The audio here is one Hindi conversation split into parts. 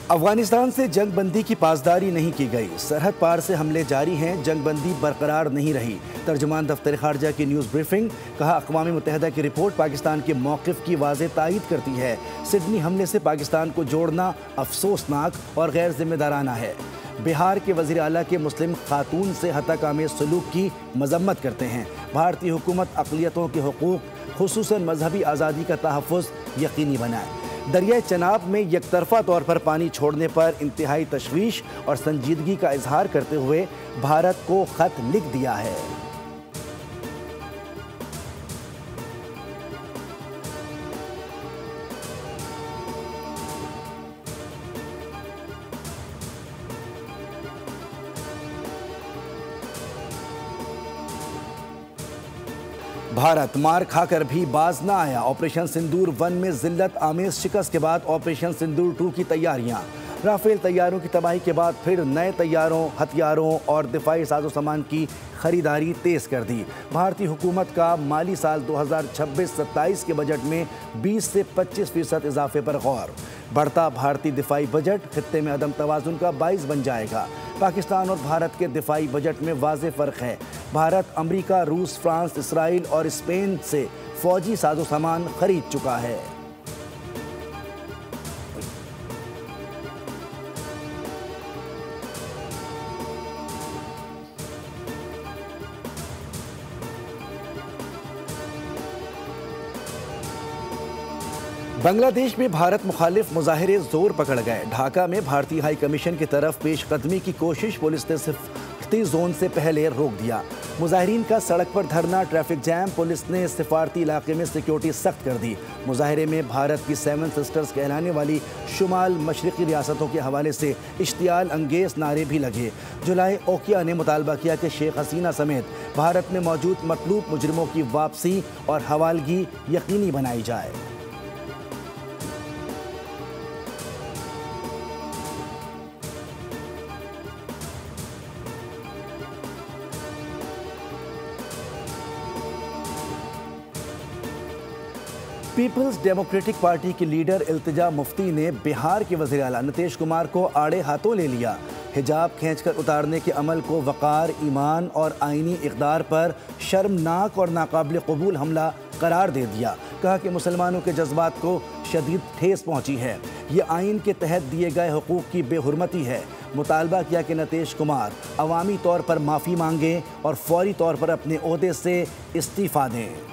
अफगानिस्तान से जंग बंदी की पासदारी नहीं की गई। सरहद पार से हमले जारी हैं, जंग बंदी बरकरार नहीं रही। तर्जुमान दफ्तर खारजा की न्यूज़ ब्रीफिंग। कहा, अक़वाम मुत्तहिदा की रिपोर्ट पाकिस्तान के मौक़िफ़ की वाज़ेह तायीद करती है। सिडनी हमले से पाकिस्तान को जोड़ना अफसोसनाक और गैर जिम्मेदाराना है। बिहार के वज़ीर आला के मुस्लिम खातून से हतक-आमेज़ सलूक की मज़म्मत करते हैं। भारतीय हुकूमत अक़लियतों के हुकूक़ ख़ुसूसन मजहबी आज़ादी का तहफ़्फ़ुज़ यकीनी बनाए। दरियाए चनाब में यकतरफा तौर पर पानी छोड़ने पर इंतहाई तशवीश और संजीदगी का इजहार करते हुए भारत को ख़त लिख दिया है। भारत मार खाकर भी बाज न आया। ऑपरेशन सिंदूर 1 में जिल्लत आमेज शिकस्त के बाद ऑपरेशन सिंदूर 2 की तैयारियां। राफेल तैयारों की तबाही के बाद फिर नए तैयारों, हथियारों और दिफाई साजो सामान की खरीदारी तेज कर दी। भारतीय हुकूमत का माली साल 2026-27 के बजट में 20 से 25% इजाफे पर गौर। बढ़ता भारतीय दिफाई बजट खित्ते में अदम तवाज़ुन का बाइस बन जाएगा। पाकिस्तान और भारत के दिफाई बजट में वाज़ेह फ़र्क है। भारत अमरीका, रूस, फ्रांस, इसराइल और स्पेन से फौजी साजो सामान खरीद चुका है। बांग्लादेश में भारत मुखालिफ मुजाहिरे जोर पकड़ गए। ढाका में भारतीय हाई कमीशन की तरफ पेशकदमी की कोशिश पुलिस ने सिफारती जोन से पहले रोक दिया। मुजाहिरीन का सड़क पर धरना, ट्रैफिक जैम, पुलिस ने सिफारती इलाके में सिक्योरिटी सख्त कर दी। मुजाहिरे में भारत की 7 सिस्टर्स कहलाने वाली शुमाल मशरक़ी रियासतों के हवाले से इश्तियाल अंगेज नारे भी लगे। जुलाई ओकिया ने मुतालबा किया कि शेख हसीना समेत भारत में मौजूद मतलूब मुजरिमों की वापसी और हवालगी यकीनी बनाई जाए। पीपल्स डेमोक्रेटिक पार्टी के लीडर इल्तिजा मुफ्ती ने बिहार के वज़ीर आला नीतीश कुमार को आड़े हाथों ले लिया। हिजाब खींचकर उतारने के अमल को वक़ार, ईमान और आइनी इक़दार पर शर्मनाक और नाकाबिल कबूल हमला करार दे दिया। कहा कि मुसलमानों के जज्बात को शदीद ठेस पहुँची है। ये आइन के तहत दिए गए हुकूक़ की बेहुरमती है। मुतालबा किया कि नीतीश कुमार अवामी तौर पर माफ़ी मांगें और फौरी तौर पर अपने ओहदे से इस्तीफ़ा दें।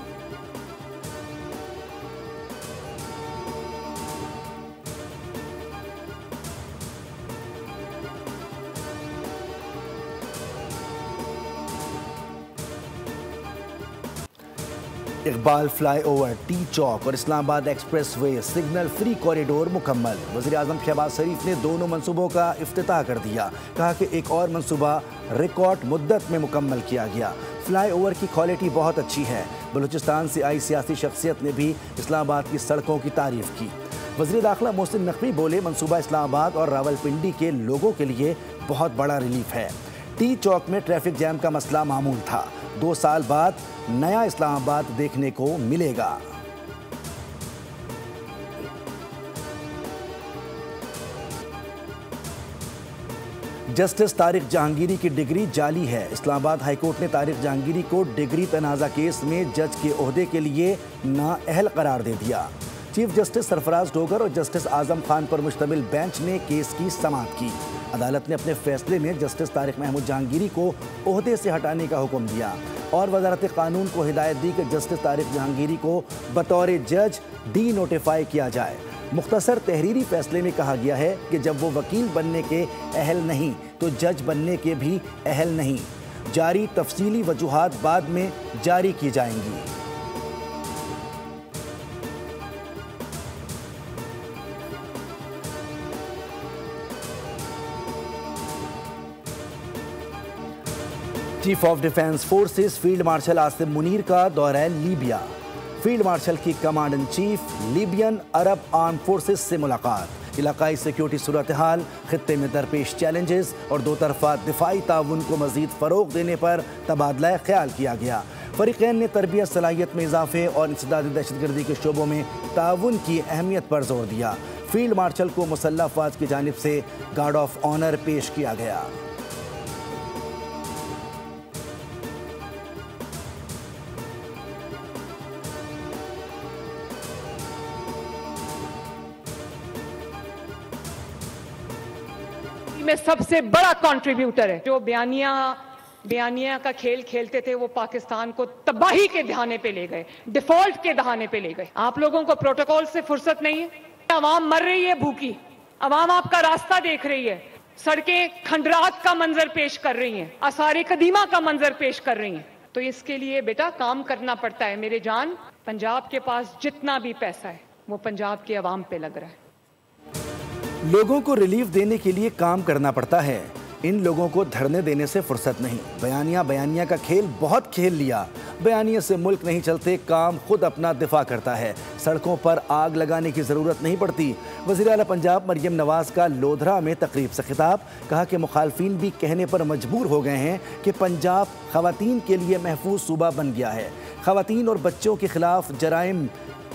इकबाल फ्लाईओवर, टी चौक और Islamabad express way signal free corridor मुकम्मल। वज़ीर आज़म शहबाज शरीफ ने दोनों मंसूबों का इफ्तिताह कर दिया। कहा कि एक और मंसूबा रिकॉर्ड मुद्दत में मुकम्मल किया गया। फ्लाईओवर की क्वालिटी बहुत अच्छी है। बलूचिस्तान से आई सियासी शख्सियत ने भी इस्लामाबाद की सड़कों की तारीफ़ की। वज़ीर दाखिला मोहसिन नकवी बोले, मंसूबा इस्लामाबाद और रावलपिंडी के लोगों के लिए बहुत बड़ा रिलीफ है। टी चौक में ट्रैफिक जैम का मसला मामूल था। 2 साल बाद नया इस्लामाबाद देखने को मिलेगा। जस्टिस तारिक जहांगीरी की डिग्री जाली है। इस्लामाबाद हाईकोर्ट ने तारिक जहांगीरी को डिग्री तनाज़ा केस में जज के ओहदे के लिए नाअहल करार दे दिया। चीफ जस्टिस सरफराज डोगर और जस्टिस आजम खान पर मुश्तमिल बेंच ने केस की समाअत की। अदालत ने अपने फैसले में जस्टिस तारिक महमूद जहांगीरी को ओहदे से हटाने का हुक्म दिया और वजारत कानून को हिदायत दी कि जस्टिस तारिक जहांगीरी को बतौर जज डी नोटिफाई किया जाए। मुख्तसर तहरीरी फैसले में कहा गया है कि जब वो वकील बनने के अहल नहीं तो जज बनने के भी अहल नहीं। जारी तफसीली वजूहात बाद में जारी की जाएंगी। Chief of defence forces field marshal Asim Munir का दौरा लीबिया। फील्ड मार्शल की command in chief Libyan Arab arm forces से मुलाकात। इलाकाई सिक्योरिटी सूरत हाल, खित्ते में दरपेश चैलेंजेस और दो तरफा दिफाई ताउन को मजीद फ़रोग देने पर तबादला ख्याल किया गया। फरीक़ैन ने तरबियत, सलाहियत में इजाफे और इंसदादी दहशतगर्दी के शोबों में ताउन की अहमियत पर जोर दिया। फील्ड मार्शल को मुसल्लह अफवाज की जानिब से गार्ड ऑफ ऑनर पेश किया गया। में सबसे बड़ा कंट्रीब्यूटर है। जो बयानिया का खेल खेलते थे वो पाकिस्तान को तबाही के दहाने पे ले गए, डिफॉल्ट के दहाने पे ले गए। आप लोगों को प्रोटोकॉल से फुर्सत नहीं है। अवाम मर रही है भूखी, अवाम आपका रास्ता देख रही है, सड़कें खंडरात का मंजर पेश कर रही हैं, आसार कदीमा का मंजर पेश कर रही हैं। तो इसके लिए बेटा काम करना पड़ता है मेरे जान। पंजाब के पास जितना भी पैसा है वो पंजाब के अवाम पे लग रहा है। लोगों को रिलीफ देने के लिए काम करना पड़ता है, इन लोगों को धरने देने से फुर्सत नहीं। बयानिया का खेल बहुत खेल लिया। बयानिया से मुल्क नहीं चलते, काम खुद अपना दिफा करता है। सड़कों पर आग लगाने की ज़रूरत नहीं पड़ती। वज़ीर आला पंजाब मरियम नवाज़ का लोधरा में तकरीब से खिताब, कहा कि मुखालफिन भी कहने पर मजबूर हो गए हैं कि पंजाब ख़वातीन के लिए महफूज सूबा बन गया है। ख़वातीन और बच्चों के खिलाफ जराइम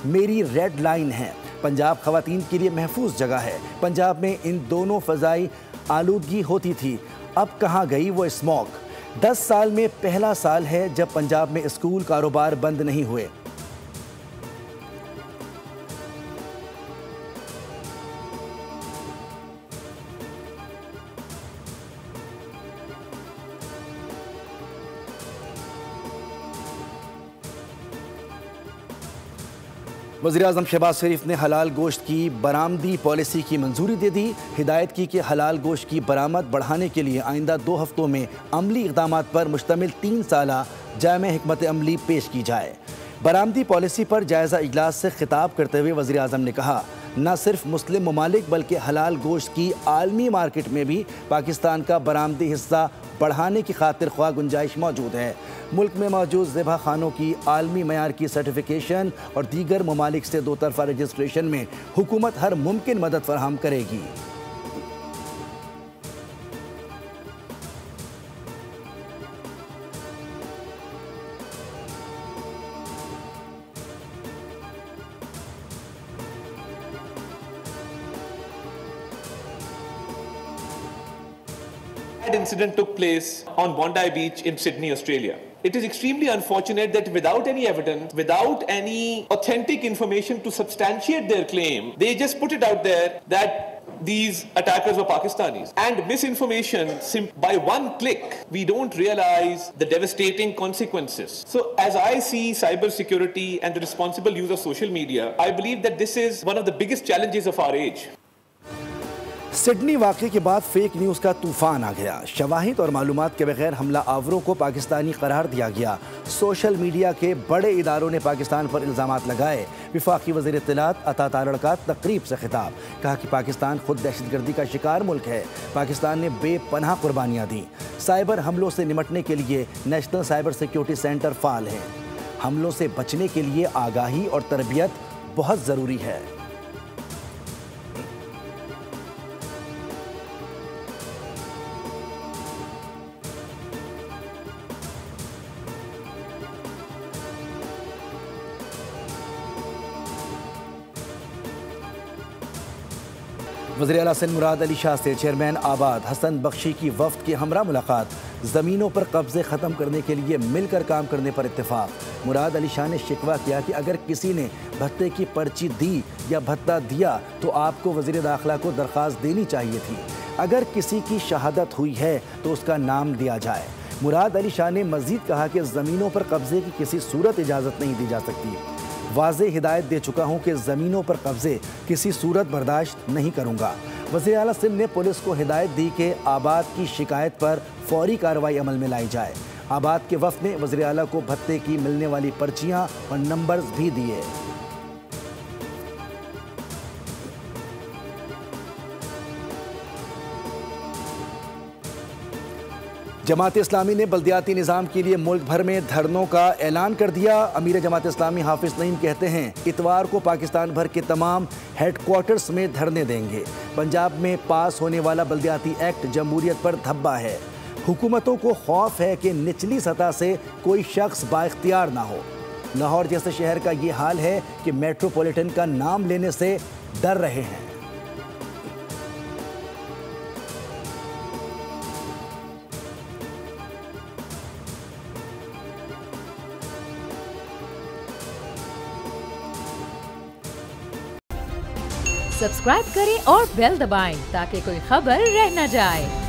मेरी रेड लाइन है। पंजाब ख़वातीन के लिए महफूज जगह है। पंजाब में इन दोनों फ़ज़ाई आलूदगी होती थी, अब कहाँ गई वो स्मॉग। 10 साल में पहला साल है जब पंजाब में स्कूल कारोबार बंद नहीं हुए। वज़ीर-ए-आज़म शहबाज शरीफ ने हलाल गोश्त की बरामदी पॉलिसी की मंजूरी दे दी। हिदायत की कि हलाल गोश्त की बरामद बढ़ाने के लिए आइंदा 2 हफ्तों में अमली इक़दामात पर मुश्तमिल 3 साला जामे हिकमत अमली पेश की जाए। बरामदी पॉलिसी पर जायज़ा इजलास से खिताब करते हुए वज़ीर-ए-आज़म ने कहा, न सिर्फ मुस्लिम ममालिक बल्कि हलाल गोश्त की आलमी मार्केट में भी पाकिस्तान का बरामदी हिस्सा बढ़ाने की खातिर ख्वाह गुंजाइश मौजूद है। मुल्क में मौजूद ज़िबा खानों की आलमी मयार की सर्टिफिकेशन और दीगर ममालिक से 2 तरफ़ा रजिस्ट्रेशन में हुकूमत हर मुमकिन मदद फराहम करेगी। Incident took place on Bondi Beach in Sydney, Australia. It is extremely unfortunate that without any evidence, without any authentic information to substantiate their claim, they just put it out there that these attackers were Pakistanis. And misinformation, by one click, we don't realize the devastating consequences. So as I see cybersecurity and the responsible use of social media, I believe that this is one of the biggest challenges of our age. Sydney वाक़े के बाद फेक न्यूज़ का तूफान आ गया। शवाहिद और मालूमात के बगैर हमला आवरों को पाकिस्तानी करार दिया गया। सोशल मीडिया के बड़े इदारों ने पाकिस्तान पर इल्ज़ामात लगाए। वफाकी वज़ीर इत्तलात अता तारड़ का तकरीब से खिताब, कहा कि पाकिस्तान खुद दहशतगर्दी का शिकार मुल्क है। पाकिस्तान ने बेपनाह कुर्बानियाँ दी। साइबर हमलों से निमटने के लिए national cyber security centre fall है। हमलों से बचने के लिए आगाही और तरबियत बहुत ज़रूरी है। वज़ीर आला सिंध मुराद अली शाह से चेयरमैन आबाद हसन बख्शी की वफ़द की हमरा मुलाकात। ज़मीनों पर कब्ज़े ख़त्म करने के लिए मिलकर काम करने पर इत्तेफाक। मुराद अली शाह ने शिकवा किया कि अगर किसी ने भत्ते की पर्ची दी या भत्ता दिया तो आपको वज़ीर दाखिला को दरख्वास्त देनी चाहिए थी। अगर किसी की शहादत हुई है तो उसका नाम दिया जाए। मुराद अली शाह ने मज़ीद कहा कि ज़मीनों पर कब्ज़े की किसी सूरत इजाज़त नहीं दी जा सकती। वाज़े हिदायत दे चुका हूँ कि ज़मीनों पर कब्ज़े किसी सूरत बर्दाश्त नहीं करूँगा। वज़ीर आला सिंध ने पुलिस को हिदायत दी कि आबाद की शिकायत पर फौरी कार्रवाई अमल में लाई जाए। आबाद के वफ़द ने वज़ीर आला को भत्ते की मिलने वाली पर्चियाँ और नंबर्स भी दिए। जमात इस्लामी ने बल्दियाती निज़ाम के लिए मुल्क भर में धरनों का ऐलान कर दिया। अमीर जमात इस्लामी हाफिज़ नईम कहते हैं इतवार को पाकिस्तान भर के तमाम हेडक्वार्टर्स में धरने देंगे। पंजाब में पास होने वाला बल्दियाती एक्ट जमहूरियत पर धब्बा है। हुकूमतों को खौफ है कि निचली सतह से कोई शख्स बाइख्तियार ना हो। लाहौर जैसे शहर का ये हाल है कि मेट्रोपॉलिटन का नाम लेने से डर रहे हैं। सब्सक्राइब करें और बेल दबाएं ताकि कोई खबर रह न जाए।